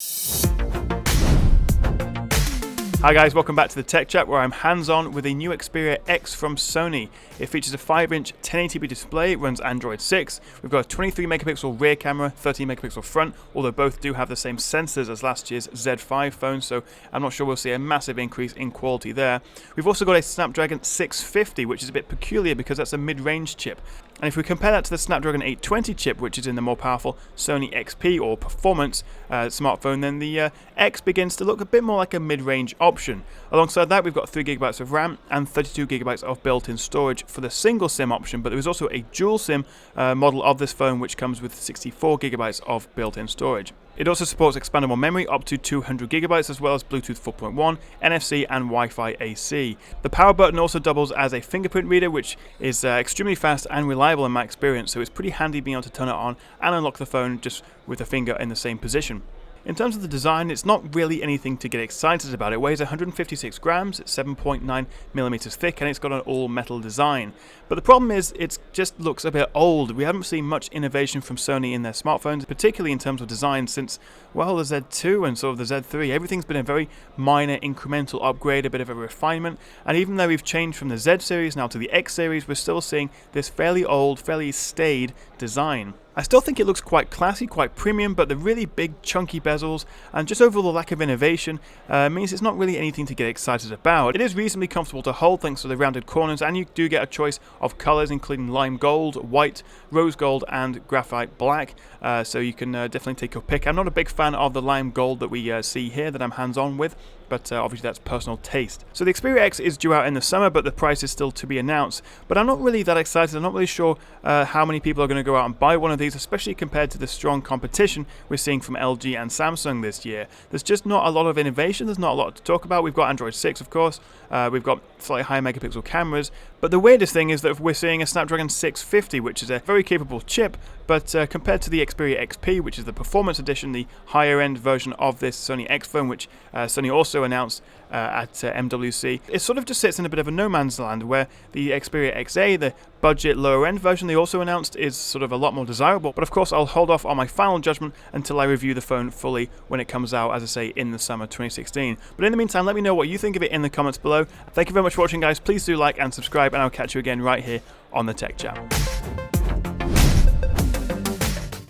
Hi guys, welcome back to the Tech Chat, where I'm hands-on with a new Xperia X from Sony. It features a 5-inch 1080p display, it runs Android 6. We've got a 23 megapixel rear camera, 13 megapixel front, although both do have the same sensors as last year's Z5 phone, so I'm not sure we'll see a massive increase in quality there. We've also got a Snapdragon 650, which is a bit peculiar because that's a mid-range chip. And if we compare that to the Snapdragon 820 chip, which is in the more powerful Sony XP or performance smartphone, then the X begins to look a bit more like a mid-range option. Alongside that, we've got 3GB of RAM and 32GB of built-in storage for the single SIM option, but there is also a dual SIM model of this phone which comes with 64GB of built-in storage. It also supports expandable memory up to 200GB, as well as Bluetooth 4.1, NFC and Wi-Fi AC. The power button also doubles as a fingerprint reader, which is extremely fast and reliable in my experience, so it's pretty handy being able to turn it on and unlock the phone just with the finger in the same position. In terms of the design, it's not really anything to get excited about. It weighs 156 grams, it's 7.9mm thick, and it's got an all-metal design. But the problem is, it just looks a bit old. We haven't seen much innovation from Sony in their smartphones, particularly in terms of design, since, well, the Z2 and sort of the Z3. Everything's been a very minor incremental upgrade, a bit of a refinement, and even though we've changed from the Z series now to the X series, we're still seeing this fairly old, fairly staid design. I still think it looks quite classy, quite premium, but the really big chunky bezels and just overall the lack of innovation means it's not really anything to get excited about. It is reasonably comfortable to hold thanks to the rounded corners, and you do get a choice of colours including lime gold, white, rose gold and graphite black, so you can definitely take your pick. I'm not a big fan of the lime gold that we see here that I'm hands-on with, but obviously that's personal taste. So the Xperia X is due out in the summer, but the price is still to be announced. But I'm not really that excited. I'm not really sure how many people are going to go out and buy one of these, especially compared to the strong competition we're seeing from LG and Samsung this year. There's just not a lot of innovation. There's not a lot to talk about. We've got Android 6, of course. We've got slightly higher megapixel cameras. But the weirdest thing is that we're seeing a Snapdragon 650, which is a very capable chip, but compared to the Xperia XP, which is the performance edition, the higher-end version of this Sony X phone, which Sony also announced at MWC, it sort of just sits in a bit of a no man's land, where the Xperia XA, the budget lower-end version they also announced, is sort of a lot more desirable. But of course, I'll hold off on my final judgment until I review the phone fully when it comes out, as I say, in the summer 2016. But in the meantime, let me know what you think of it in the comments below. Thank you very much for watching, guys. Please do like and subscribe, and I'll catch you again right here on the Tech Chat.